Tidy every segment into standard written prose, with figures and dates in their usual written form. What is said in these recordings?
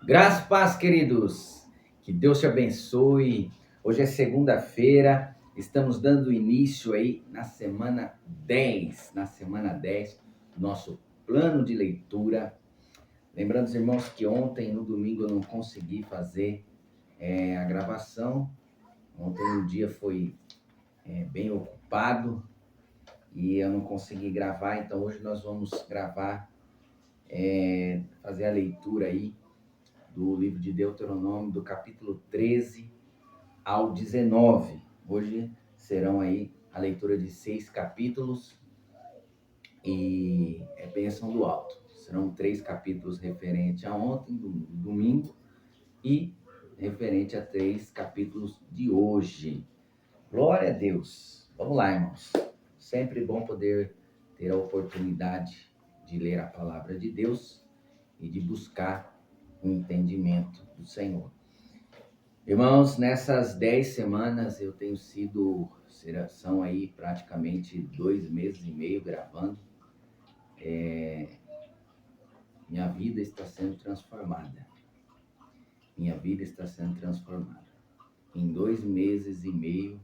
Graça e paz, queridos. Que Deus te abençoe. Hoje é segunda-feira. Estamos dando início aí na semana 10. Na semana 10, nosso plano de leitura. Lembrando, irmãos, que ontem, no domingo, eu não consegui fazer a gravação. Ontem o dia foi bem ocupado e eu não consegui gravar. Então, hoje nós vamos gravar, fazer a leitura aí do livro de Deuteronômio, do capítulo 13 ao 19. Hoje serão aí a leitura de 6 capítulos e é bênção do alto. Serão 3 capítulos referente a ontem, do domingo, e referente a 3 capítulos de hoje. Glória a Deus! Vamos lá, irmãos. Sempre bom poder ter a oportunidade de ler a palavra de Deus e de buscar o entendimento do Senhor. Irmãos, nessas 10 semanas eu tenho são aí praticamente 2 meses e meio gravando. Minha vida está sendo transformada. Minha vida está sendo transformada. Em 2 meses e meio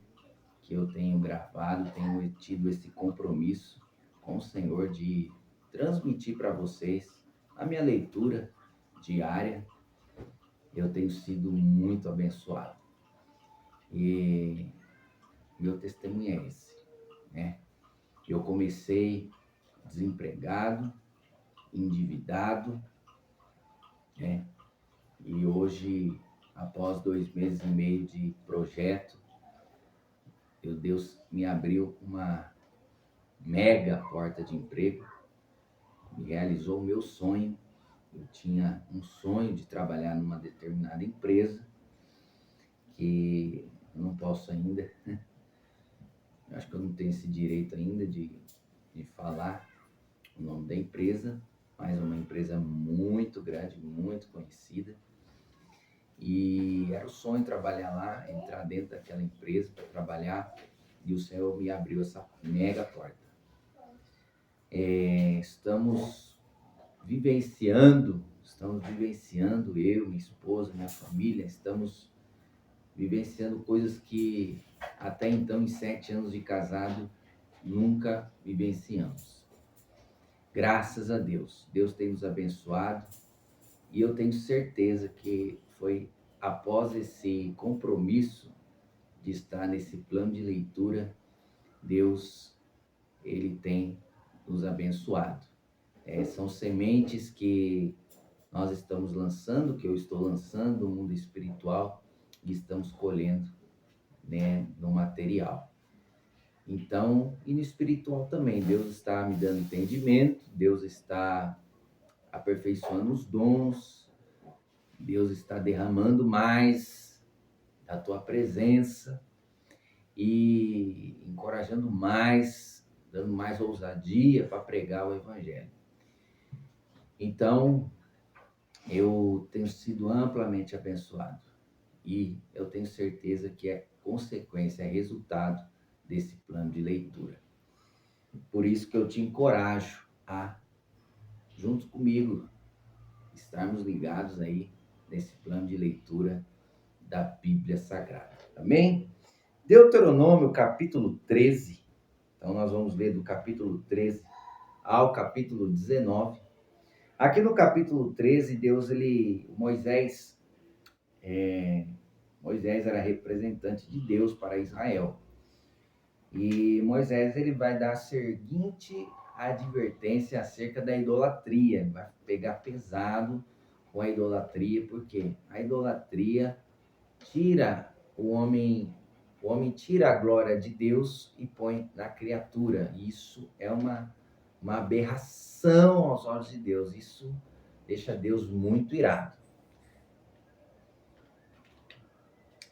que eu tenho gravado, tenho tido esse compromisso com o Senhor de transmitir para vocês a minha leitura diária. Eu tenho sido muito abençoado. E meu testemunho é esse, né? Eu comecei desempregado, endividado, né? E hoje, após 2 meses e meio de projeto, Deus me abriu uma mega porta de emprego, me realizou o meu sonho. Eu tinha um sonho de trabalhar numa determinada empresa, que eu não posso ainda, eu acho que eu não tenho esse direito ainda de falar o nome da empresa, mas é uma empresa muito grande, muito conhecida. E era o sonho trabalhar lá, entrar dentro daquela empresa para trabalhar, e o Senhor me abriu essa mega porta. Estamos vivenciando, eu, minha esposa, minha família, estamos vivenciando coisas que até então, em 7 anos de casado, nunca vivenciamos. Graças a Deus, Deus tem nos abençoado, e eu tenho certeza que foi após esse compromisso de estar nesse plano de leitura, Deus, Ele tem nos abençoado. São sementes que nós estamos lançando, que eu estou lançando no mundo espiritual, e estamos colhendo, né, no material. Então, e no espiritual também, Deus está me dando entendimento, Deus está aperfeiçoando os dons, Deus está derramando mais da tua presença e encorajando mais, dando mais ousadia para pregar o Evangelho. Então, eu tenho sido amplamente abençoado e eu tenho certeza que é consequência, é resultado desse plano de leitura. Por isso que eu te encorajo a, junto comigo, estarmos ligados aí nesse plano de leitura da Bíblia Sagrada. Amém? Deuteronômio, capítulo 13. Então, nós vamos ler do capítulo 13 ao capítulo 19. Aqui no capítulo 13, Moisés era representante de Deus para Israel. E Moisés, ele vai dar a seguinte advertência acerca da idolatria. Ele vai pegar pesado com a idolatria, porque a idolatria tira o homem tira a glória de Deus e põe na criatura. Isso é uma aberração aos olhos de Deus. Isso deixa Deus muito irado.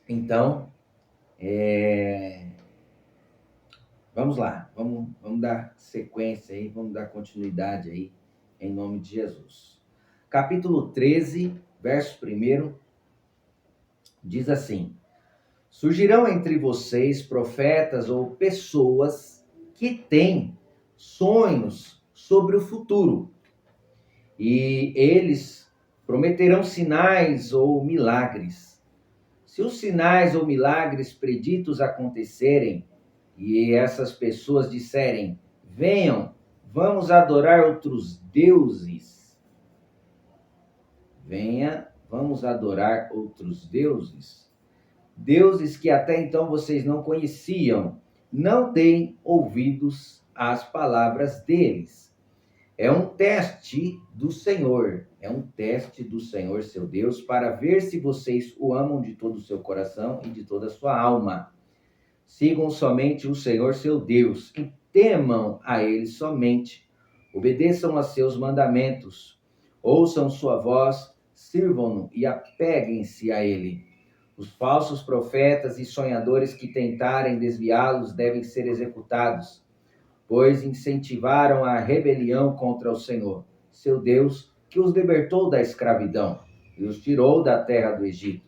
Então, vamos lá, vamos dar sequência aí, vamos dar continuidade aí, em nome de Jesus. Capítulo 13, verso 1, diz assim: surgirão entre vocês profetas ou pessoas que têm sonhos sobre o futuro, e eles Prometerão sinais ou milagres. Se os sinais ou milagres preditos acontecerem e essas pessoas disserem: venham, vamos adorar outros deuses. Venha, vamos adorar outros deuses. Deuses que até então vocês não conheciam. Não deem ouvidos às palavras deles. É um teste do Senhor. É um teste do Senhor, seu Deus, para ver se vocês o amam de todo o seu coração e de toda a sua alma. Sigam somente o Senhor, seu Deus, e temam a ele somente. Obedeçam a seus mandamentos. Ouçam sua voz, sirvam-no e apeguem-se a ele. Os falsos profetas e sonhadores que tentarem desviá-los devem ser executados, pois incentivaram a rebelião contra o Senhor, seu Deus, que os libertou da escravidão e os tirou da terra do Egito.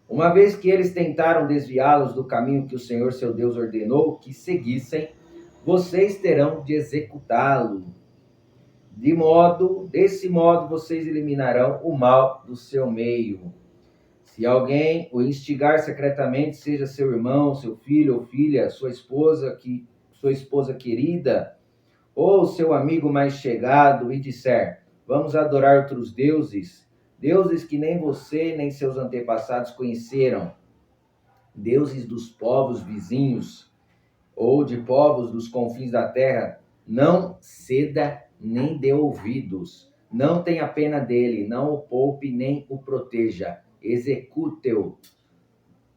Uma vez que eles tentaram desviá-los do caminho que o Senhor, seu Deus, ordenou que seguissem, vocês terão de executá-lo. Desse modo, vocês eliminarão o mal do seu meio. Se alguém o instigar secretamente, seja seu irmão, seu filho ou filha, sua esposa querida, ou seu amigo mais chegado, e disser: vamos adorar outros deuses, deuses que nem você nem seus antepassados conheceram, deuses dos povos vizinhos, ou de povos dos confins da terra, não ceda nem dê ouvidos. Não tenha pena dele, não o poupe nem o proteja. Execute-o.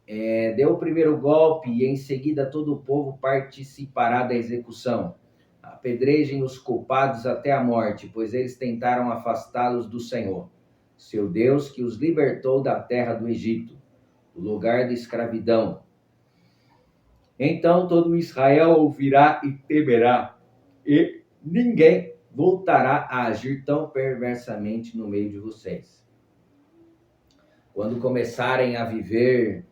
Dê o primeiro golpe e em seguida todo o povo participará da execução. Apedrejem os culpados até a morte, pois eles tentaram afastá-los do Senhor, seu Deus, que os libertou da terra do Egito, o lugar de escravidão. Então todo Israel ouvirá e temerá, e ninguém voltará a agir tão perversamente no meio de vocês. Quando começarem a viver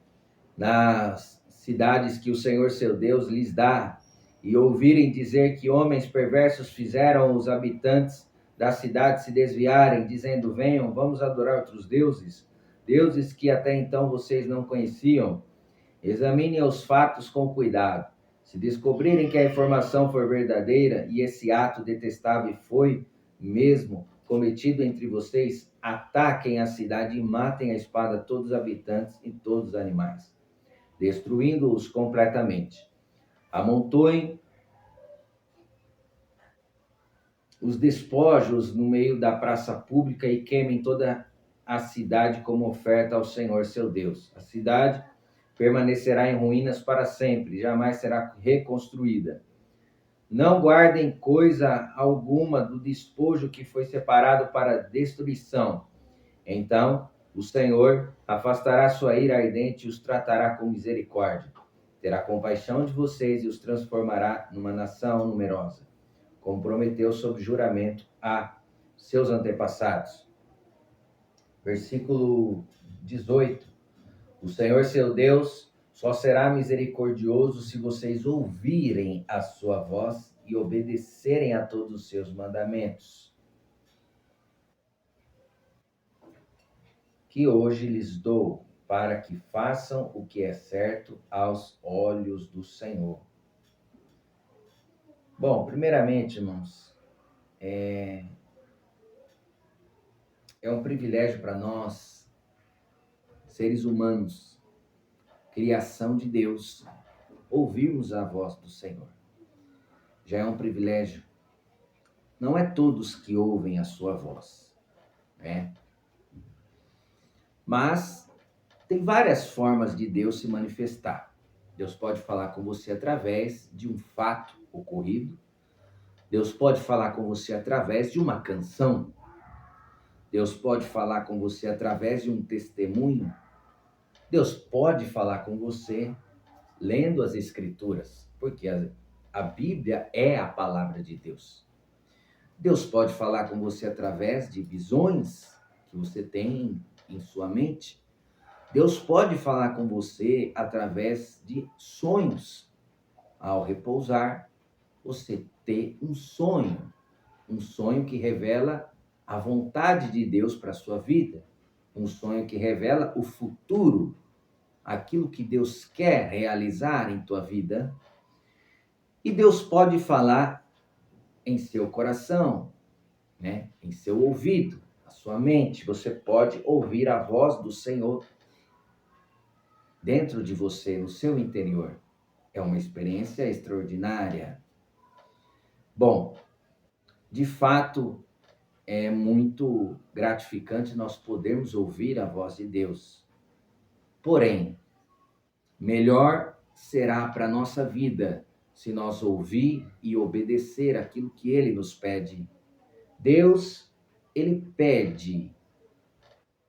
nas cidades que o Senhor seu Deus lhes dá, e ouvirem dizer que homens perversos fizeram os habitantes da cidade se desviarem, dizendo: venham, vamos adorar outros deuses, deuses que até então vocês não conheciam, examinem os fatos com cuidado. Se descobrirem que a informação for verdadeira e esse ato detestável foi mesmo cometido entre vocês, ataquem a cidade e matem à espada todos os habitantes e todos os animais, destruindo-os completamente. Amontoem os despojos no meio da praça pública e queimem toda a cidade como oferta ao Senhor seu Deus. A cidade permanecerá em ruínas para sempre, jamais será reconstruída. Não guardem coisa alguma do despojo que foi separado para destruição. Então o Senhor afastará sua ira ardente e os tratará com misericórdia. Terá compaixão de vocês e os transformará numa nação numerosa, como prometeu sob juramento a seus antepassados. Versículo 18. O Senhor seu Deus só será misericordioso se vocês ouvirem a sua voz e obedecerem a todos os seus mandamentos, que hoje lhes dou, para que façam o que é certo aos olhos do Senhor. Bom, primeiramente, irmãos, é um privilégio para nós, seres humanos, criação de Deus, ouvirmos a voz do Senhor. Já é um privilégio. Não é todos que ouvem a sua voz, né? Mas tem várias formas de Deus se manifestar. Deus pode falar com você através de um fato ocorrido. Deus pode falar com você através de uma canção. Deus pode falar com você através de um testemunho. Deus pode falar com você lendo as Escrituras, porque a Bíblia é a palavra de Deus. Deus pode falar com você através de visões que você tem em sua mente. Deus pode falar com você através de sonhos. Ao repousar, você ter um sonho que revela a vontade de Deus para a sua vida. Um sonho que revela o futuro, aquilo que Deus quer realizar em tua vida. E Deus pode falar em seu coração, né? Em seu ouvido, a sua mente. Você pode ouvir a voz do Senhor dentro de você, no seu interior. É uma experiência extraordinária. Bom, de fato, é muito gratificante nós podermos ouvir a voz de Deus. Porém, melhor será para a nossa vida se nós ouvir e obedecer aquilo que Ele nos pede. Deus, Ele pede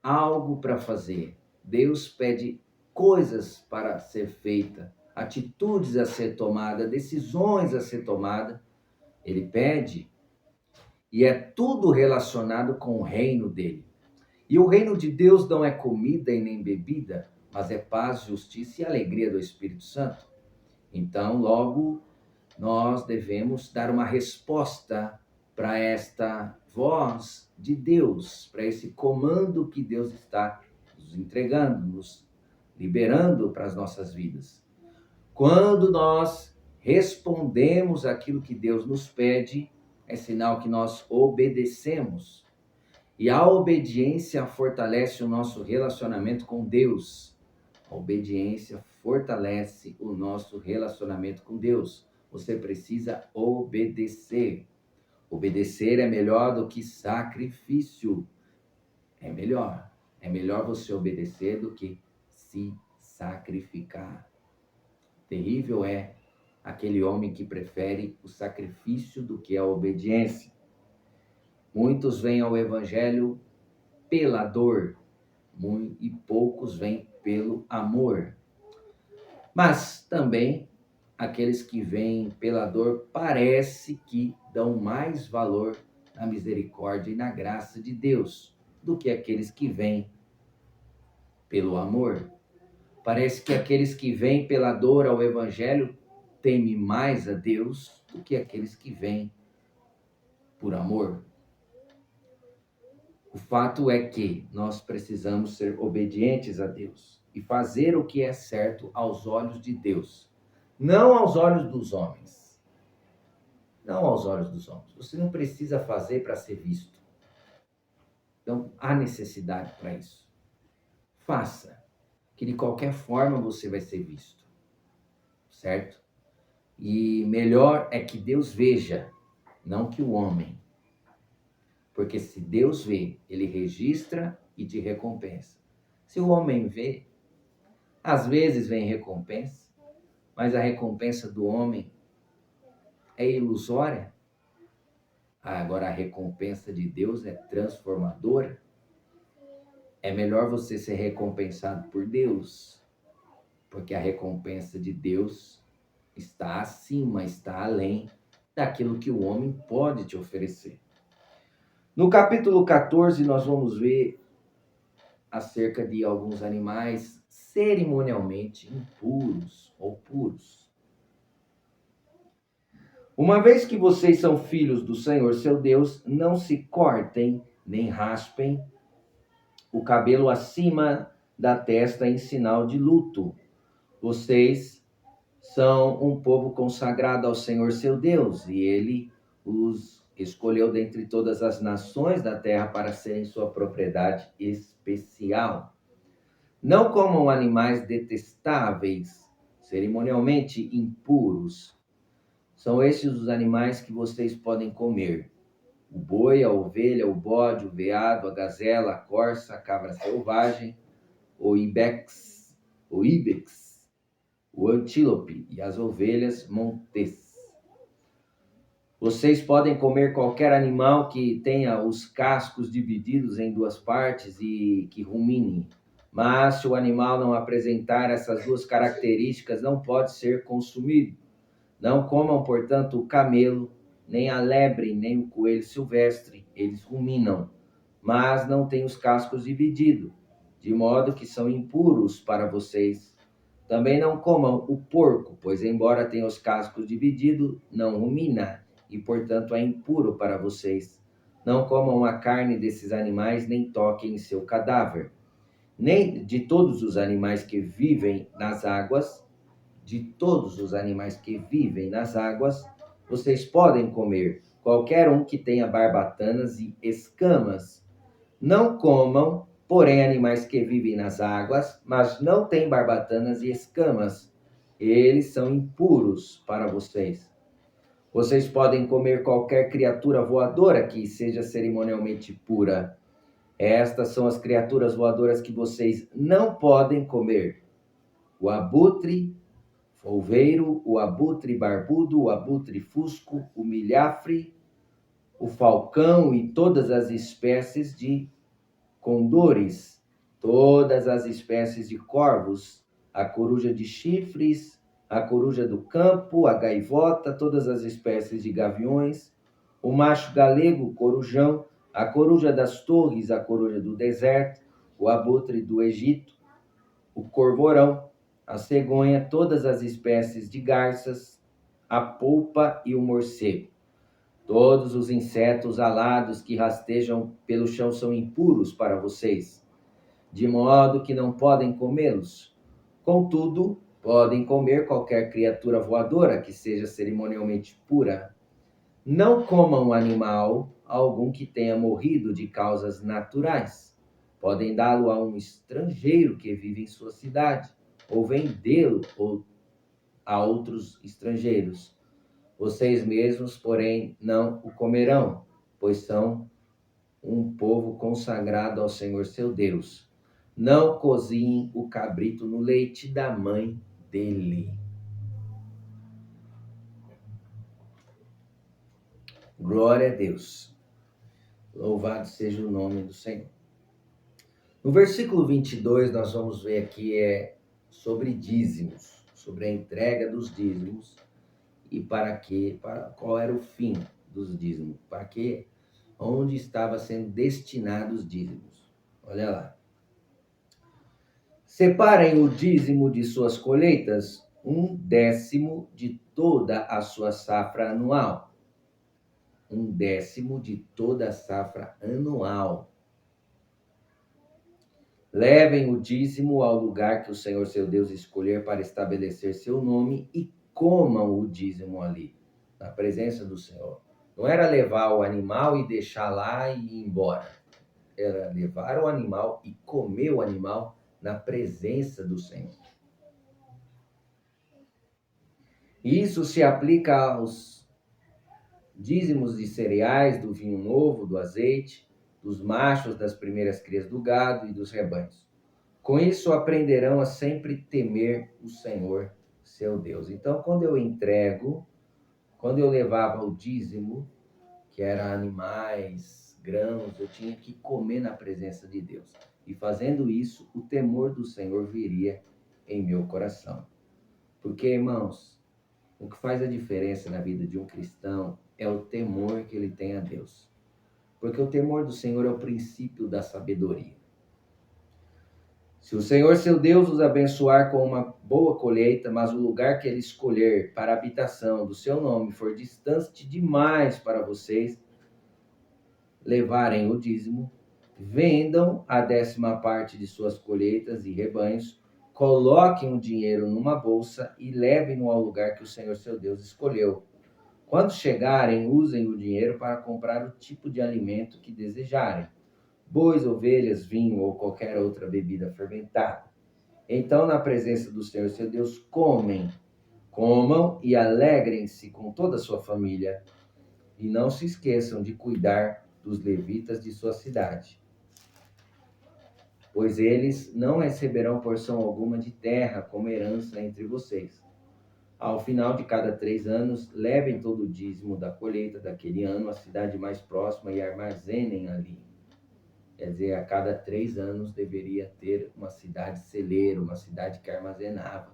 algo para fazer. Deus pede coisas para ser feita, atitudes a ser tomada, decisões a ser tomada. Ele pede, e é tudo relacionado com o reino dele. E o reino de Deus não é comida e nem bebida, mas é paz, justiça e alegria do Espírito Santo. Então, logo, nós devemos dar uma resposta para esta voz de Deus, para esse comando que Deus está nos entregando, nos liberando para as nossas vidas. Quando nós respondemos aquilo que Deus nos pede, é sinal que nós obedecemos. E a obediência fortalece o nosso relacionamento com Deus. A obediência fortalece o nosso relacionamento com Deus. Você precisa obedecer. Obedecer é melhor do que sacrifício. É melhor. É melhor você obedecer do que se sacrificar. Terrível é aquele homem que prefere o sacrifício do que a obediência. Muitos vêm ao Evangelho pela dor e poucos vêm pelo amor. Mas também aqueles que vêm pela dor parece que dão mais valor na misericórdia e na graça de Deus do que aqueles que vêm pelo amor. Parece que aqueles que vêm pela dor ao Evangelho temem mais a Deus do que aqueles que vêm por amor. O fato é que nós precisamos ser obedientes a Deus e fazer o que é certo aos olhos de Deus, não aos olhos dos homens. Não aos olhos dos homens. Você não precisa fazer para ser visto. Então, há necessidade para isso. Faça, que de qualquer forma você vai ser visto, certo? E melhor é que Deus veja, não que o homem. Porque se Deus vê, ele registra e te recompensa. Se o homem vê, às vezes vem recompensa, mas a recompensa do homem é ilusória. Agora a recompensa de Deus é transformadora. É melhor você ser recompensado por Deus, porque a recompensa de Deus está acima, está além daquilo que o homem pode te oferecer. No capítulo 14, nós vamos ver acerca de alguns animais cerimonialmente impuros ou puros. Uma vez que vocês são filhos do Senhor, seu Deus, não se cortem nem raspem o cabelo acima da testa em sinal de luto. Vocês são um povo consagrado ao Senhor, seu Deus, e ele os escolheu dentre todas as nações da terra para serem sua propriedade especial. Não comam animais detestáveis, cerimonialmente impuros. São estes os animais que vocês podem comer: o boi, a ovelha, o bode, o veado, a gazela, a corça, a cabra selvagem, o ibex, o antílope e as ovelhas montes. Vocês podem comer qualquer animal que tenha os cascos divididos em duas partes e que rumine. Mas se o animal não apresentar essas duas características, não pode ser consumido. Não comam, portanto, o camelo, nem a lebre, nem o coelho silvestre. Eles ruminam, mas não têm os cascos divididos, de modo que são impuros para vocês. Também não comam o porco, pois embora tenha os cascos divididos, não rumina, e portanto é impuro para vocês. Não comam a carne desses animais, nem toquem em seu cadáver. Nem de todos os animais que vivem nas águas, de todos os animais que vivem nas águas, vocês podem comer, qualquer um que tenha barbatanas e escamas. Não comam, porém, animais que vivem nas águas, mas não têm barbatanas e escamas. Eles são impuros para vocês. Vocês podem comer qualquer criatura voadora que seja cerimonialmente pura. Estas são as criaturas voadoras que vocês não podem comer: o abutre folveiro, o abutre barbudo, o abutre fusco, o milhafre, o falcão e todas as espécies de condores, todas as espécies de corvos, a coruja de chifres, a coruja do campo, a gaivota, todas as espécies de gaviões, o macho galego, o corujão, a coruja das torres, a coruja do deserto, o abutre do Egito, o corvorão, a cegonha, todas as espécies de garças, a polpa e o morcego. Todos os insetos alados que rastejam pelo chão são impuros para vocês, de modo que não podem comê-los. Contudo, podem comer qualquer criatura voadora que seja cerimonialmente pura. Não comam animal algum que tenha morrido de causas naturais. Podem dá-lo a um estrangeiro que vive em sua cidade, ou vendê-lo a outros estrangeiros. Vocês mesmos, porém, não o comerão, pois são um povo consagrado ao Senhor seu Deus. Não cozinhem o cabrito no leite da mãe dele. Glória a Deus. Louvado seja o nome do Senhor. No versículo 22, nós vamos ver aqui sobre dízimos, sobre a entrega dos dízimos e para qual era o fim dos dízimos, onde estava sendo destinados os dízimos. Olha lá. Separem o dízimo de suas colheitas, 1/10 de toda a sua safra anual. 1/10 de toda a safra anual. Levem o dízimo ao lugar que o Senhor seu Deus escolher para estabelecer seu nome e comam o dízimo ali, na presença do Senhor. Não era levar o animal e deixar lá e ir embora. Era levar o animal e comer o animal na presença do Senhor. Isso se aplica aos dízimos de cereais, do vinho novo, do azeite, dos machos, das primeiras crias do gado e dos rebanhos. Com isso aprenderão a sempre temer o Senhor, seu Deus. Então, quando eu levava o dízimo, que era animais, grãos, eu tinha que comer na presença de Deus. E fazendo isso, o temor do Senhor viria em meu coração. Porque, irmãos, o que faz a diferença na vida de um cristão é o temor que ele tem a Deus. Porque o temor do Senhor é o princípio da sabedoria. Se o Senhor seu Deus os abençoar com uma boa colheita, mas o lugar que ele escolher para a habitação do seu nome for distante demais para vocês levarem o dízimo, vendam a 10ª parte de suas colheitas e rebanhos, coloquem o dinheiro numa bolsa e levem-no ao lugar que o Senhor seu Deus escolheu. Quando chegarem, usem o dinheiro para comprar o tipo de alimento que desejarem: bois, ovelhas, vinho ou qualquer outra bebida fermentada. Então, na presença do Senhor seu Deus, comam e alegrem-se com toda a sua família. E não se esqueçam de cuidar dos levitas de sua cidade, pois eles não receberão porção alguma de terra como herança entre vocês. Ao final de cada 3 anos, levem todo o dízimo da colheita daquele ano à cidade mais próxima e armazenem ali. Quer dizer, a cada 3 anos deveria ter uma cidade celeiro, uma cidade que armazenava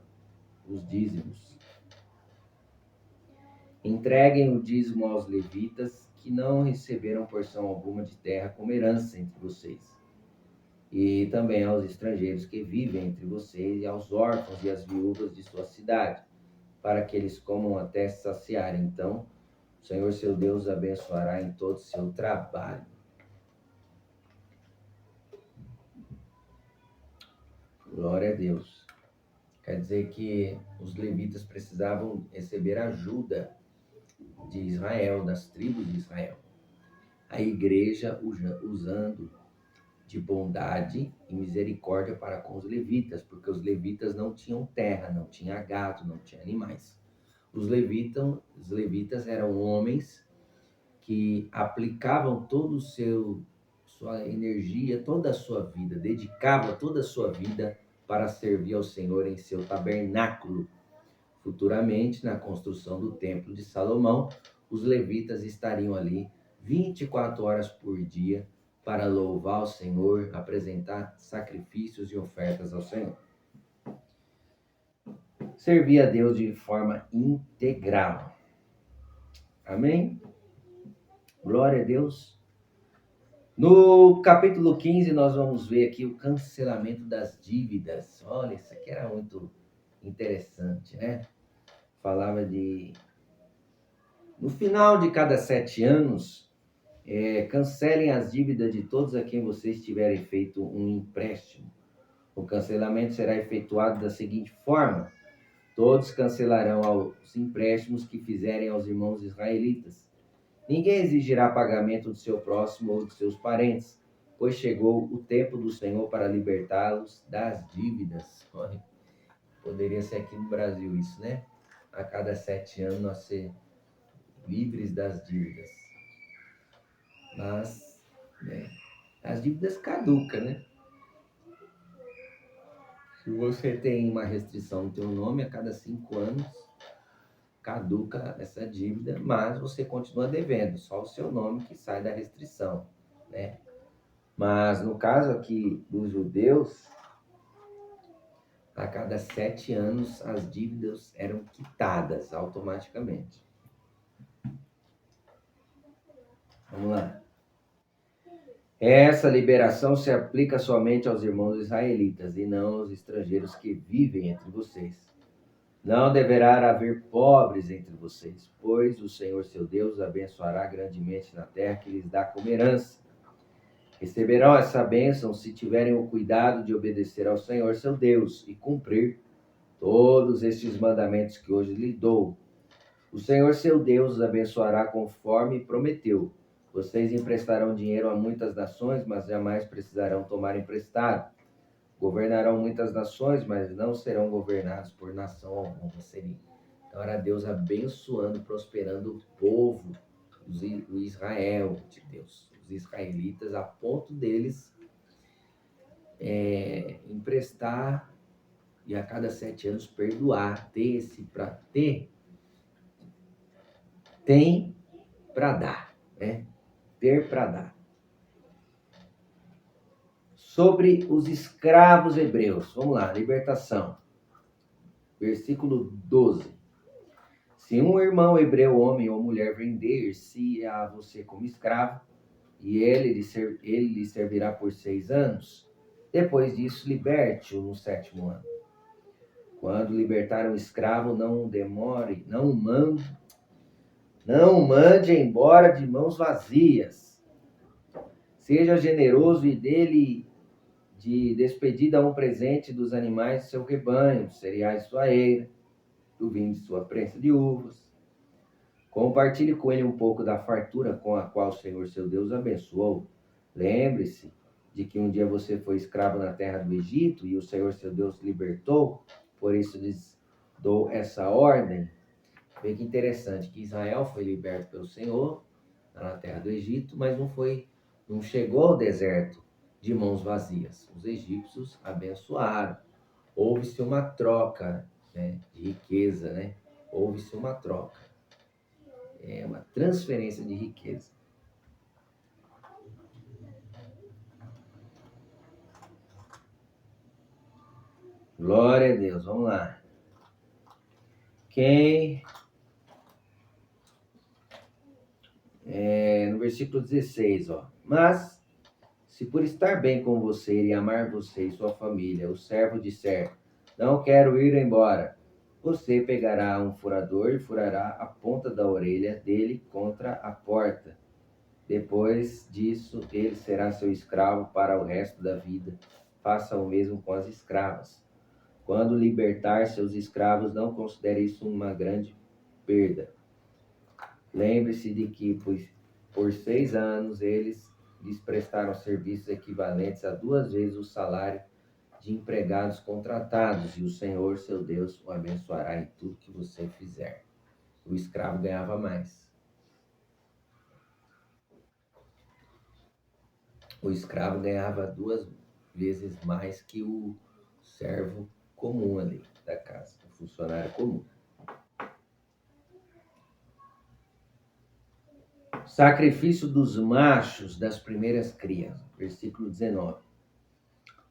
os dízimos. Entreguem o dízimo aos levitas que não receberam porção alguma de terra como herança entre vocês, e também aos estrangeiros que vivem entre vocês e aos órfãos e às viúvas de sua cidade, para que eles comam até saciarem. Então, O Senhor seu Deus os abençoará em todo o seu trabalho. Glória a Deus. Quer dizer que os levitas precisavam receber ajuda de Israel, das tribos de Israel. A igreja usando de bondade e misericórdia para com os levitas, porque os levitas não tinham terra, não tinha gado, não tinha animais. Os levitas eram homens que aplicavam todo o sua energia, toda a sua vida, dedicava toda a sua vida para servir ao Senhor em seu tabernáculo. Futuramente, na construção do Templo de Salomão, os levitas estariam ali 24 horas por dia para louvar o Senhor, apresentar sacrifícios e ofertas ao Senhor. Servir a Deus de forma integral. Amém? Glória a Deus. No capítulo 15, nós vamos ver aqui o cancelamento das dívidas. Olha, isso aqui era muito interessante, né? Falava de... No final de cada 7 anos, cancelem as dívidas de todos a quem vocês tiverem feito um empréstimo. O cancelamento será efetuado da seguinte forma: todos cancelarão os empréstimos que fizerem aos irmãos israelitas. Ninguém exigirá pagamento do seu próximo ou de seus parentes, pois chegou o tempo do Senhor para libertá-los das dívidas. Olha, poderia ser aqui no Brasil isso, né? A cada 7 anos nós ser livres das dívidas. Mas, né, as dívidas caducam, né? Se você tem uma restrição no teu nome, a cada 5 anos caduca essa dívida, mas você continua devendo, só o seu nome que sai da restrição, né? Mas no caso aqui dos judeus, a cada 7 anos as dívidas eram quitadas automaticamente. Vamos lá. Essa liberação se aplica somente aos irmãos israelitas e não aos estrangeiros que vivem entre vocês. Não deverá haver pobres entre vocês, pois o Senhor seu Deus os abençoará grandemente na terra que lhes dá como herança. Receberão essa bênção se tiverem o cuidado de obedecer ao Senhor seu Deus e cumprir todos estes mandamentos que hoje lhe dou. O Senhor seu Deus os abençoará conforme prometeu. Vocês emprestarão dinheiro a muitas nações, mas jamais precisarão tomar emprestado. Governarão muitas nações, mas não serão governados por nação alguma. Então era Deus abençoando, prosperando o povo, o Israel de Deus, os israelitas, a ponto deles emprestar e a cada 7 anos perdoar, tem para dar, né? Ter para dar. Sobre os escravos hebreus. Vamos lá, libertação. Versículo 12. Se um irmão hebreu, homem ou mulher, vender-se a você como escravo, e ele lhe servirá por 6 anos, depois disso, liberte-o no 7º ano. Quando libertar um escravo, não o mande embora de mãos vazias. Seja generoso e dele de despedida a um presente dos animais de seu rebanho, dos cereais de sua eira, do vinho de sua prensa de uvas. Compartilhe com ele um pouco da fartura com a qual o Senhor seu Deus abençoou. Lembre-se de que um dia você foi escravo na terra do Egito e o Senhor seu Deus libertou, por isso lhes dou essa ordem. Vê que interessante que Israel foi liberto pelo Senhor na terra do Egito, mas não chegou ao deserto de mãos vazias. Os egípcios abençoaram. Houve-se uma troca, né, de riqueza, né? Houve-se uma troca. Uma transferência de riqueza. Glória a Deus. Vamos lá. No versículo 16, ó. Mas, se por estar bem com você e amar você e sua família, o servo disser, não quero ir embora, Você pegará um furador e furará a ponta da orelha dele contra a porta. Depois disso, ele será seu escravo para o resto da vida. Faça o mesmo com as escravas. Quando libertar seus escravos, não considere isso uma grande perda. Lembre-se de que, por 6 anos, eles lhes prestaram serviços equivalentes a 2 vezes o salário de empregados contratados, e o Senhor, seu Deus, o abençoará em tudo que você fizer. O escravo ganhava mais. O escravo ganhava 2 vezes mais que o servo comum ali da casa, o funcionário comum. Sacrifício dos machos das primeiras crias. Versículo 19.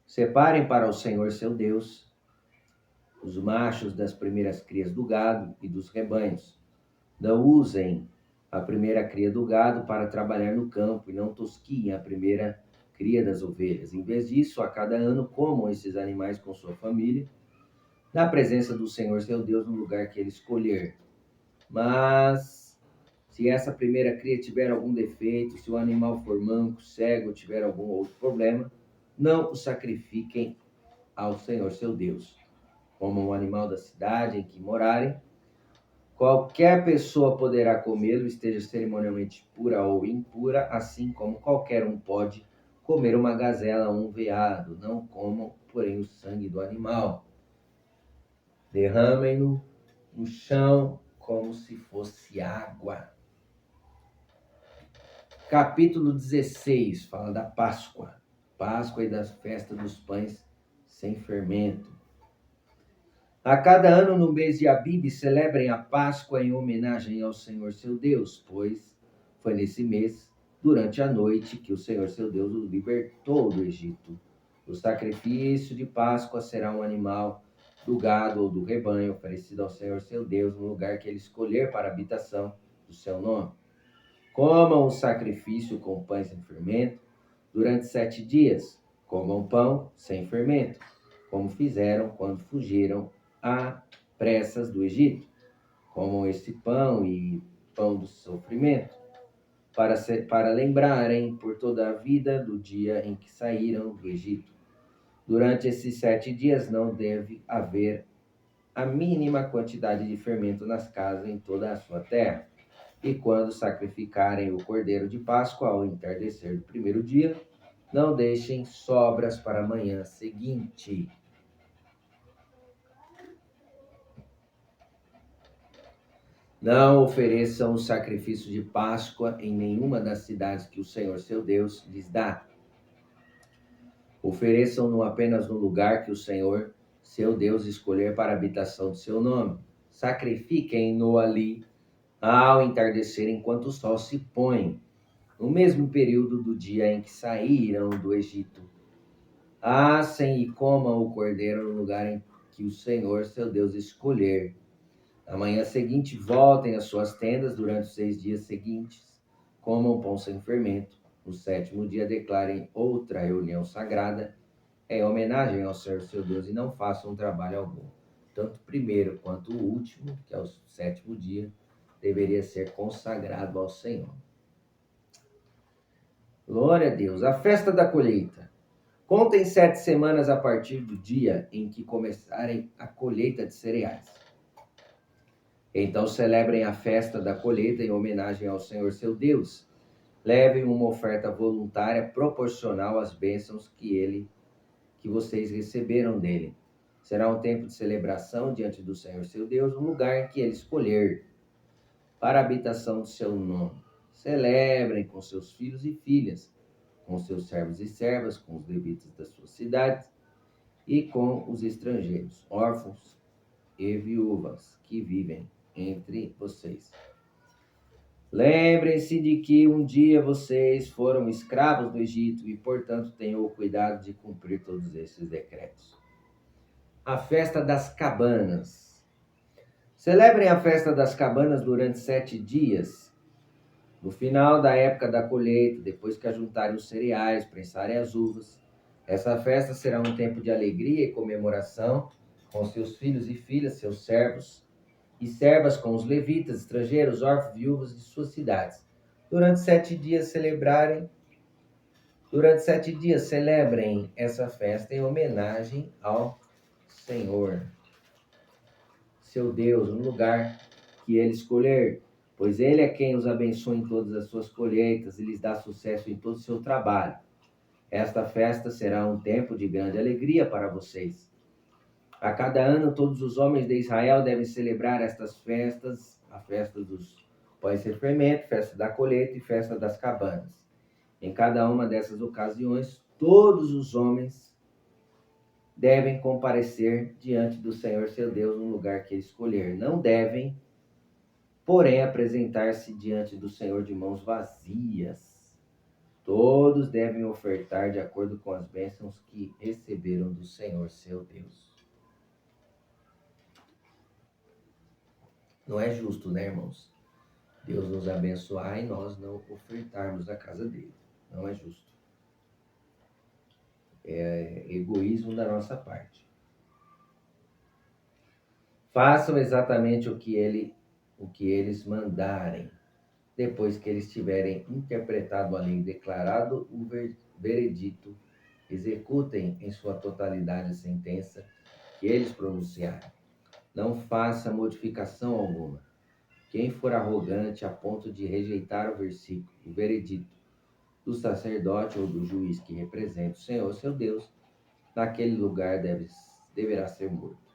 Separem para o Senhor seu Deus os machos das primeiras crias do gado e dos rebanhos. Não usem a primeira cria do gado para trabalhar no campo e não tosquiem a primeira cria das ovelhas. Em vez disso, a cada ano comam esses animais com sua família, na presença do Senhor seu Deus, no lugar que ele escolher. Mas se essa primeira cria tiver algum defeito, se o animal for manco, cego ou tiver algum outro problema, não o sacrifiquem ao Senhor seu Deus. Como um animal da cidade em que morarem, qualquer pessoa poderá comê-lo, esteja cerimonialmente pura ou impura, assim como qualquer um pode comer uma gazela ou um veado. Não comam, porém, o sangue do animal. Derramem-no no chão como se fosse água. Capítulo 16 fala da Páscoa. Páscoa e das festas dos pães sem fermento. A cada ano, no mês de Abibe, celebrem a Páscoa em homenagem ao Senhor seu Deus, pois foi nesse mês, durante a noite, que o Senhor seu Deus o libertou do Egito. O sacrifício de Páscoa será um animal do gado ou do rebanho, oferecido ao Senhor seu Deus, no lugar que ele escolher para a habitação do seu nome. Comam o sacrifício com pães sem fermento durante 7 dias. Comam pão sem fermento, como fizeram quando fugiram a pressas do Egito. Comam esse pão e pão do sofrimento, para lembrarem por toda a vida do dia em que saíram do Egito. Durante esses 7 dias não deve haver a mínima quantidade de fermento nas casas em toda a sua terra. E quando sacrificarem o cordeiro de Páscoa ao entardecer do primeiro dia, não deixem sobras para a manhã seguinte. Não ofereçam o sacrifício de Páscoa em nenhuma das cidades que o Senhor seu Deus lhes dá. Ofereçam-no apenas no lugar que o Senhor seu Deus escolher para a habitação do seu nome. Sacrifiquem-no ali ao entardecer, enquanto o sol se põe, no mesmo período do dia em que saíram do Egito. Assem e comam o cordeiro no lugar em que o Senhor seu Deus escolher. Na manhã seguinte, voltem às suas tendas durante os 6 dias seguintes. Comam pão sem fermento. No 7º dia, declarem outra reunião sagrada em homenagem ao Senhor seu Deus e não façam trabalho algum. Tanto o primeiro quanto o último, que é o 7º dia, deveria ser consagrado ao Senhor. Glória a Deus. A festa da colheita. Contem 7 semanas a partir do dia em que começarem a colheita de cereais. Então celebrem a festa da colheita em homenagem ao Senhor seu Deus. Levem uma oferta voluntária proporcional às bênçãos que vocês receberam dele. Será um tempo de celebração diante do Senhor seu Deus, no lugar em que ele escolher, para a habitação do seu nome. Celebrem com seus filhos e filhas, com seus servos e servas, com os levitas das suas cidades e com os estrangeiros, órfãos e viúvas que vivem entre vocês. Lembrem-se de que um dia vocês foram escravos do Egito e, portanto, tenham o cuidado de cumprir todos esses decretos. A festa das cabanas. Celebrem a festa das cabanas durante 7 dias. No final da época da colheita, depois que ajuntarem os cereais, prensarem as uvas, essa festa será um tempo de alegria e comemoração, com seus filhos e filhas, seus servos e servas, com os levitas, estrangeiros, órfãos, viúvas de suas cidades. Durante 7 dias celebrem essa festa em homenagem ao Senhor, seu Deus, no lugar que ele escolher, pois ele é quem os abençoa em todas as suas colheitas e lhes dá sucesso em todo o seu trabalho. Esta festa será um tempo de grande alegria para vocês. A cada ano, todos os homens de Israel devem celebrar estas festas, a festa dos pães sem fermento, festa da colheita e festa das cabanas. Em cada uma dessas ocasiões, todos os homens devem comparecer diante do Senhor seu Deus no lugar que ele escolher. Não devem, porém, apresentar-se diante do Senhor de mãos vazias. Todos devem ofertar de acordo com as bênçãos que receberam do Senhor seu Deus. Não é justo, né, irmãos? Deus nos abençoar e nós não ofertarmos a casa dele. Não é justo. É egoísmo da nossa parte. Façam exatamente o que eles mandarem. Depois que eles tiverem interpretado a lei e declarado o veredito, executem em sua totalidade a sentença que eles pronunciarem. Não faça modificação alguma. Quem for arrogante a ponto de rejeitar o veredito do sacerdote ou do juiz que representa o Senhor, seu Deus, naquele lugar deverá ser morto.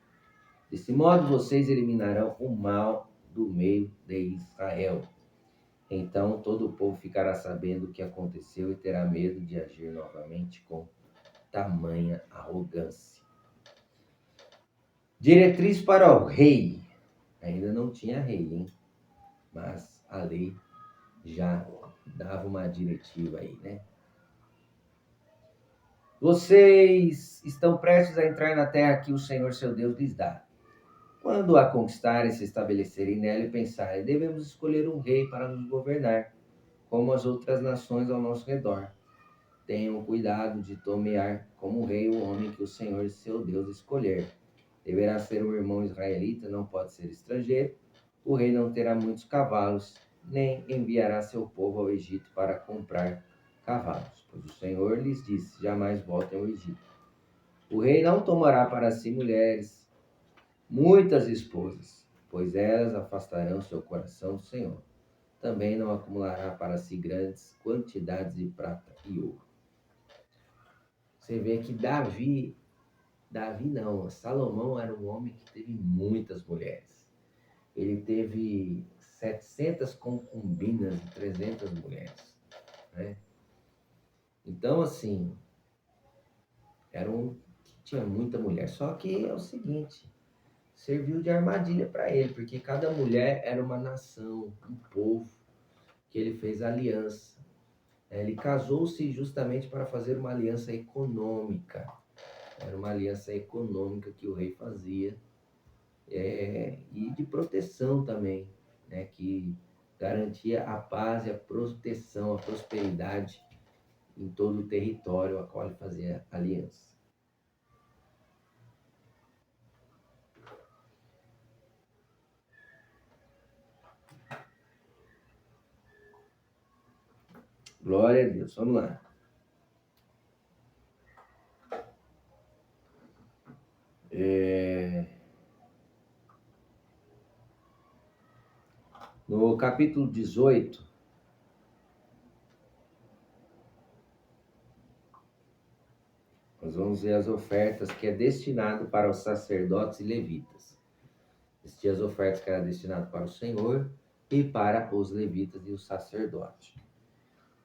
Desse modo, vocês eliminarão o mal do meio de Israel. Então todo o povo ficará sabendo o que aconteceu e terá medo de agir novamente com tamanha arrogância. Diretriz para o rei. Ainda não tinha rei, hein? Mas a lei já dava uma diretiva aí, né? Vocês estão prestes a entrar na terra que o Senhor seu Deus lhes dá. Quando a conquistarem, se estabelecerem nela e pensarem, devemos escolher um rei para nos governar, como as outras nações ao nosso redor. Tenham cuidado de nomear como rei o homem que o Senhor seu Deus escolher. Deverá ser um irmão israelita, não pode ser estrangeiro. O rei não terá muitos cavalos, nem enviará seu povo ao Egito para comprar cavalos, pois o Senhor lhes disse, jamais voltem ao Egito. O rei não tomará para si mulheres, muitas esposas, pois elas afastarão seu coração do Senhor. Também não acumulará para si grandes quantidades de prata e ouro. Você vê que Salomão era um homem que teve muitas mulheres. Ele teve 700 concubinas e 300 mulheres, né? Então, assim, tinha muita mulher. Só que é o seguinte, serviu de armadilha para ele, porque cada mulher era uma nação, um povo, que ele fez aliança. Ele casou-se justamente para fazer uma aliança econômica. Era uma aliança econômica que o rei fazia, e de proteção também, né, que garantia a paz e a proteção, a prosperidade em todo o território a qual ele fazia aliança. Glória a Deus. Vamos lá. No capítulo 18, nós vamos ver as ofertas que é destinado para os sacerdotes e levitas. Existiam as ofertas que eram destinadas para o Senhor e para os levitas e os sacerdotes.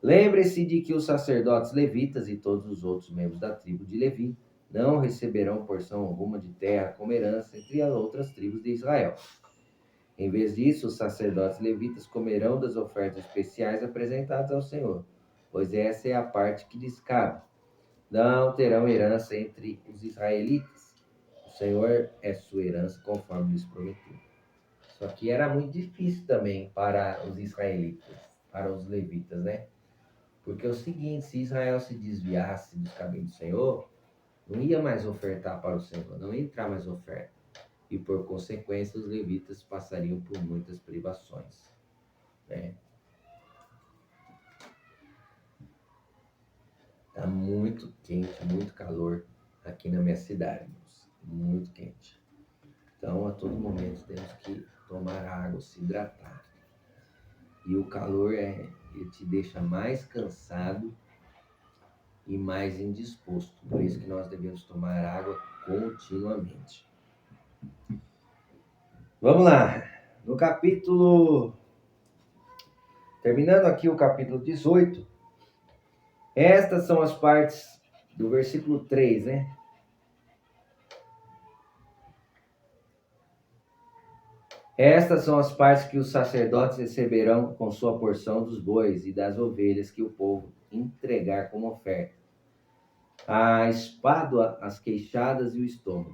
Lembre-se de que os sacerdotes levitas e todos os outros membros da tribo de Levi não receberão porção alguma de terra como herança entre as outras tribos de Israel. Em vez disso, os sacerdotes levitas comerão das ofertas especiais apresentadas ao Senhor, pois essa é a parte que lhes cabe. Não terão herança entre os israelitas. O Senhor é sua herança, conforme lhes prometeu. Só que era muito difícil também para os israelitas, para os levitas, né? Porque é o seguinte, se Israel se desviasse dos caminhos do Senhor, Não ia mais ofertar para o Senhor, não ia entrar mais oferta. E por consequência, os levitas passariam por muitas privações. Né? Tá muito quente, muito calor aqui na minha cidade, moço. Muito quente. Então, a todo momento temos que tomar água, se hidratar. E o calor ele te deixa mais cansado e mais indisposto. Por isso que nós devemos tomar água continuamente. Vamos lá. No capítulo... Terminando aqui o capítulo 18, estas são as partes do versículo 3, né? Estas são as partes que os sacerdotes receberão com sua porção dos bois e das ovelhas que o povo entregar como oferta. A espádua, as queixadas e o estômago.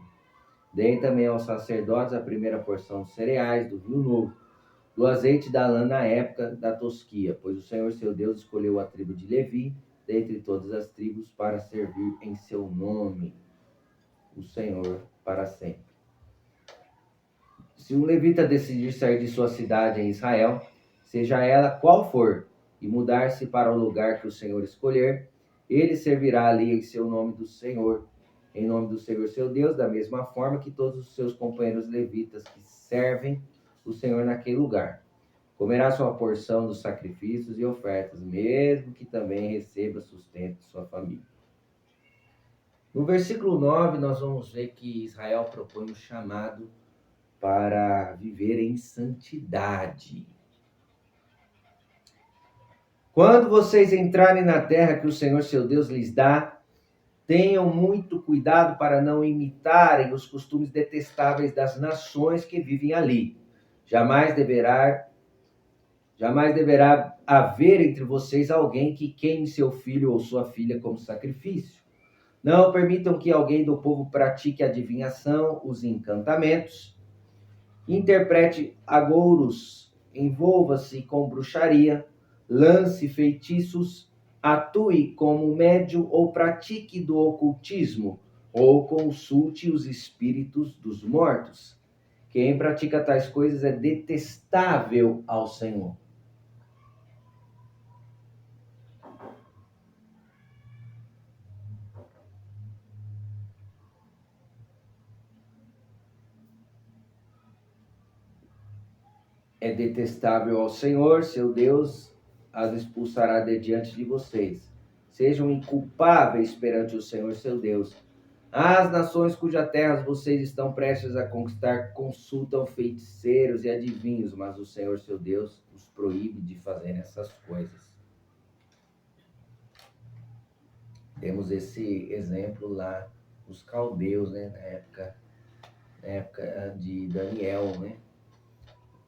Deem também aos sacerdotes a primeira porção de cereais, do vinho novo, do azeite da lã na época da tosquia, pois o Senhor seu Deus escolheu a tribo de Levi, dentre todas as tribos, para servir em seu nome, o Senhor, para sempre. Se um levita decidir sair de sua cidade em Israel, seja ela qual for, e mudar-se para o lugar que o Senhor escolher, ele servirá ali em seu nome do Senhor, em nome do Senhor seu Deus, da mesma forma que todos os seus companheiros levitas que servem o Senhor naquele lugar. Comerá sua porção dos sacrifícios e ofertas, mesmo que também receba sustento de sua família. No versículo 9, nós vamos ver que Israel propõe um chamado para viver em santidade. Quando vocês entrarem na terra que o Senhor seu Deus lhes dá, tenham muito cuidado para não imitarem os costumes detestáveis das nações que vivem ali. Jamais deverá haver entre vocês alguém que queime seu filho ou sua filha como sacrifício. Não permitam que alguém do povo pratique adivinhação, use encantamentos, interprete agouros, envolva-se com bruxaria, lance feitiços, atue como médium ou pratique do ocultismo, ou consulte os espíritos dos mortos. Quem pratica tais coisas é detestável ao Senhor. É detestável ao Senhor, seu Deus, as expulsará de diante de vocês. Sejam inculpáveis perante o Senhor, seu Deus. As nações cuja terras vocês estão prestes a conquistar consultam feiticeiros e adivinhos, mas o Senhor, seu Deus, os proíbe de fazer essas coisas. Temos esse exemplo lá nos caldeus, né, na época de Daniel, né?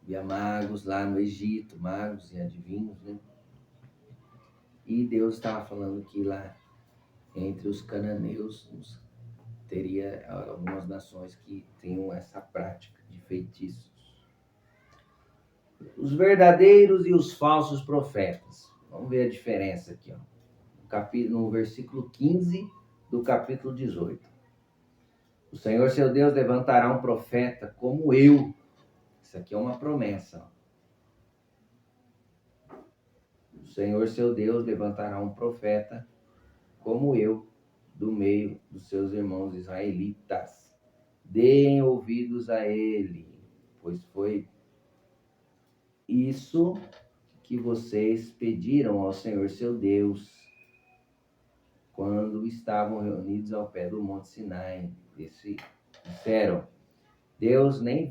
Havia magos lá no Egito, magos e adivinhos, né? E Deus estava falando que lá entre os cananeus teria algumas nações que tenham essa prática de feitiços. Os verdadeiros e os falsos profetas. Vamos ver a diferença aqui, ó. No versículo 15 do capítulo 18. O Senhor seu Deus levantará um profeta como eu. Isso aqui é uma promessa, ó. O Senhor seu Deus levantará um profeta como eu, do meio dos seus irmãos israelitas. Deem ouvidos a ele, pois foi isso que vocês pediram ao Senhor seu Deus quando estavam reunidos ao pé do Monte Sinai. Disseram, Deus nem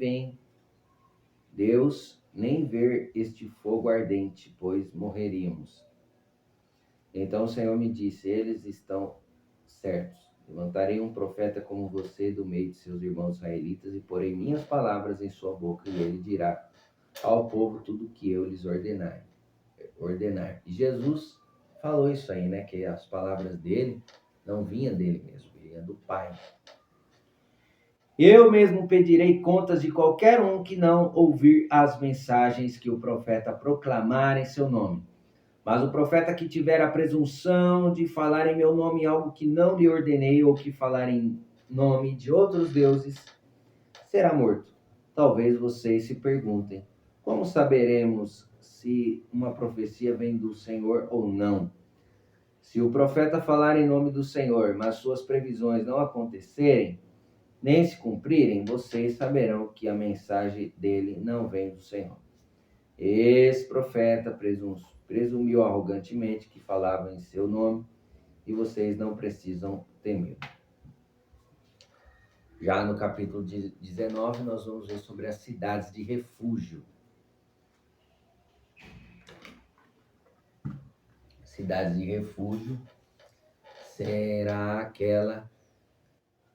ver este fogo ardente, pois morreríamos. Então o Senhor me disse, eles estão certos. Levantarei um profeta como você do meio de seus irmãos israelitas e porei minhas palavras em sua boca e ele dirá ao povo tudo o que eu lhes ordenar. E Jesus falou isso aí, né? Que as palavras dele não vinham dele mesmo, vinham do Pai. Eu mesmo pedirei contas de qualquer um que não ouvir as mensagens que o profeta proclamar em seu nome. Mas o profeta que tiver a presunção de falar em meu nome algo que não lhe ordenei, ou que falar em nome de outros deuses, será morto. Talvez vocês se perguntem: como saberemos se uma profecia vem do Senhor ou não? Se o profeta falar em nome do Senhor, mas suas previsões não acontecerem, nem se cumprirem, vocês saberão que a mensagem dele não vem do Senhor. Esse profeta presumiu arrogantemente que falava em seu nome, e vocês não precisam temer. Já no capítulo 19, nós vamos ver sobre as cidades de refúgio. Cidades de refúgio será aquela,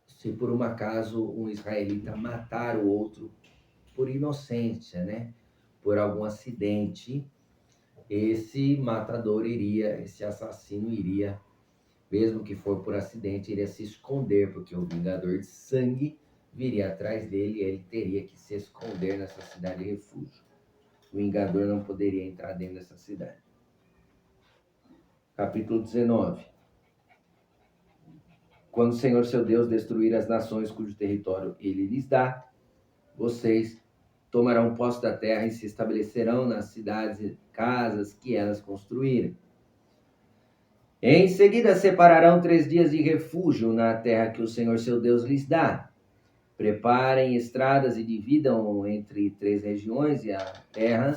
se por um acaso um israelita matar o outro por inocência, né? Por algum acidente, esse assassino iria, mesmo que for por acidente, iria se esconder, porque o vingador de sangue viria atrás dele e ele teria que se esconder nessa cidade de refúgio. O vingador não poderia entrar dentro dessa cidade. Capítulo 19. Quando o Senhor seu Deus destruir as nações cujo território ele lhes dá, vocês tomarão posse da terra e se estabelecerão nas cidades e casas que elas construírem. Em seguida separarão 3 dias de refúgio na terra que o Senhor seu Deus lhes dá. Preparem estradas e dividam entre 3 regiões e a terra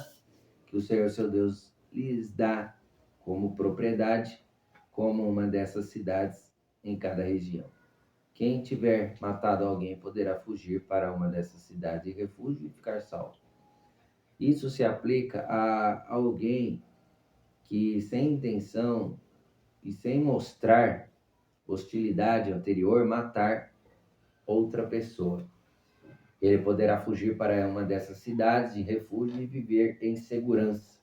que o Senhor seu Deus lhes dá como propriedade, como uma dessas cidades em cada região. Quem tiver matado alguém poderá fugir para uma dessas cidades de refúgio e ficar salvo. Isso se aplica a alguém que, sem intenção e sem mostrar hostilidade anterior, matar outra pessoa. Ele poderá fugir para uma dessas cidades de refúgio e viver em segurança.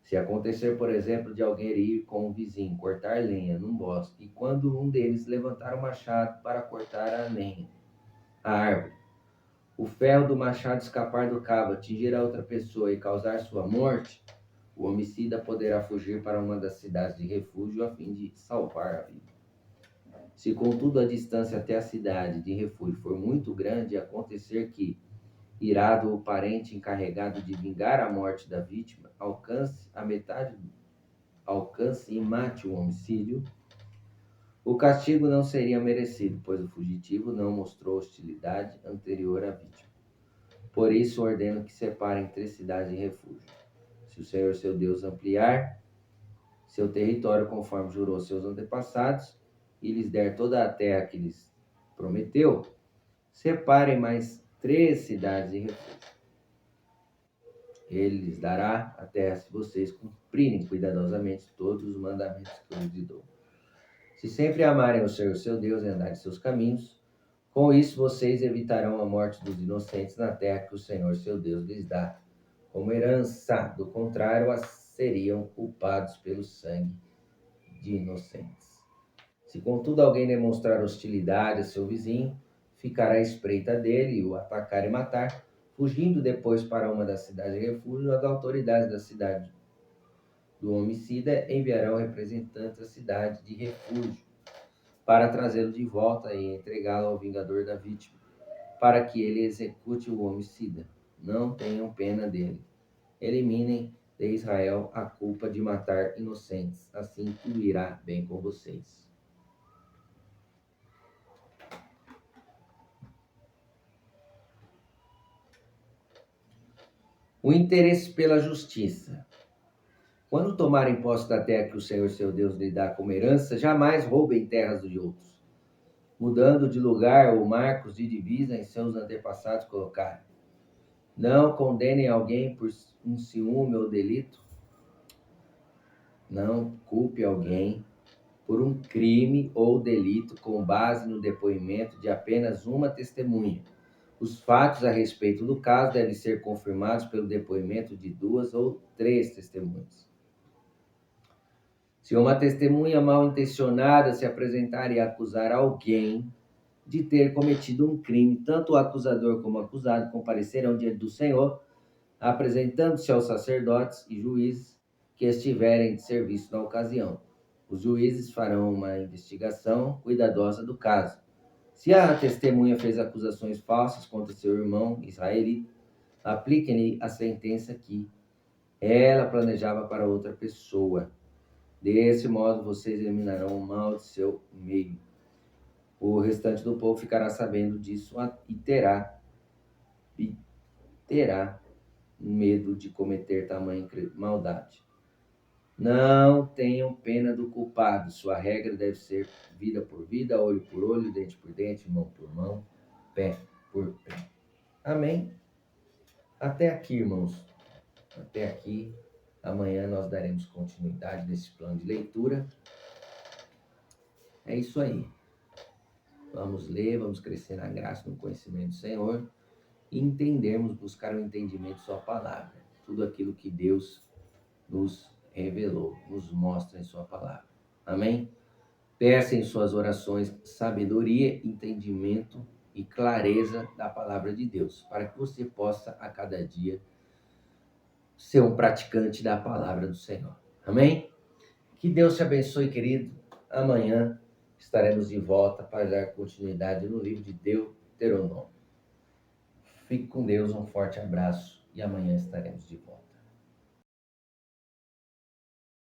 Se acontecer, por exemplo, de alguém ir com um vizinho cortar lenha num bosque, e quando um deles levantar o machado para cortar a árvore, o ferro do machado escapar do cabo, atingir a outra pessoa e causar sua morte, o homicida poderá fugir para uma das cidades de refúgio a fim de salvar a vida. Se, contudo, a distância até a cidade de refúgio for muito grande, e acontecer que, irado o parente encarregado de vingar a morte da vítima, alcance e mate o homicídio, o castigo não seria merecido, pois o fugitivo não mostrou hostilidade anterior à vítima. Por isso ordeno que separem 3 cidades de refúgio. Se o Senhor seu Deus ampliar seu território conforme jurou aos seus antepassados e lhes der toda a terra que lhes prometeu, separem mais 3 cidades de refúgio. Ele lhes dará a terra se vocês cumprirem cuidadosamente todos os mandamentos que eu lhes dou. Se sempre amarem o Senhor seu Deus e andarem em seus caminhos, com isso vocês evitarão a morte dos inocentes na terra que o Senhor seu Deus lhes dá como herança. Do contrário, seriam culpados pelo sangue de inocentes. Se, contudo, alguém demonstrar hostilidade a seu vizinho, ficará à espreita dele e o atacar e matar, fugindo depois para uma das cidades de refúgio. As autoridades da cidade do homicida enviarão representantes à cidade de refúgio para trazê-lo de volta e entregá-lo ao vingador da vítima, para que ele execute o homicida. Não tenham pena dele. Eliminem de Israel a culpa de matar inocentes, assim tudo irá bem com vocês. O interesse pela justiça. Quando tomarem posse da terra que o Senhor seu Deus lhe dá como herança, jamais roubem terras de outros, mudando de lugar ou marcos de divisa em seus antepassados colocaram. Não condenem alguém por um ciúme ou delito. Não culpe alguém por um crime ou delito com base no depoimento de apenas uma testemunha. Os fatos a respeito do caso devem ser confirmados pelo depoimento de 2 ou 3 testemunhas. Se uma testemunha mal intencionada se apresentar e acusar alguém de ter cometido um crime, tanto o acusador como o acusado comparecerão diante do Senhor, apresentando-se aos sacerdotes e juízes que estiverem de serviço na ocasião. Os juízes farão uma investigação cuidadosa do caso. Se a testemunha fez acusações falsas contra seu irmão israelita, apliquem-lhe a sentença que ela planejava para outra pessoa. Desse modo, vocês eliminarão o mal de seu meio. O restante do povo ficará sabendo disso e terá medo de cometer tamanha maldade. Não tenham pena do culpado. Sua regra deve ser vida por vida, olho por olho, dente por dente, mão por mão, pé por pé. Amém? Até aqui, irmãos. Até aqui. Amanhã nós daremos continuidade nesse plano de leitura. É isso aí. Vamos ler, vamos crescer na graça, no conhecimento do Senhor e entendermos, buscar o entendimento de sua palavra. Tudo aquilo que Deus nos revelou, nos mostra em sua palavra. Amém? Peça em suas orações sabedoria, entendimento e clareza da palavra de Deus, para que você possa a cada dia ser um praticante da palavra do Senhor. Amém? Que Deus te abençoe, querido. Amanhã estaremos de volta para dar continuidade no livro de Deuteronômio. Fique com Deus, um forte abraço e amanhã estaremos de volta.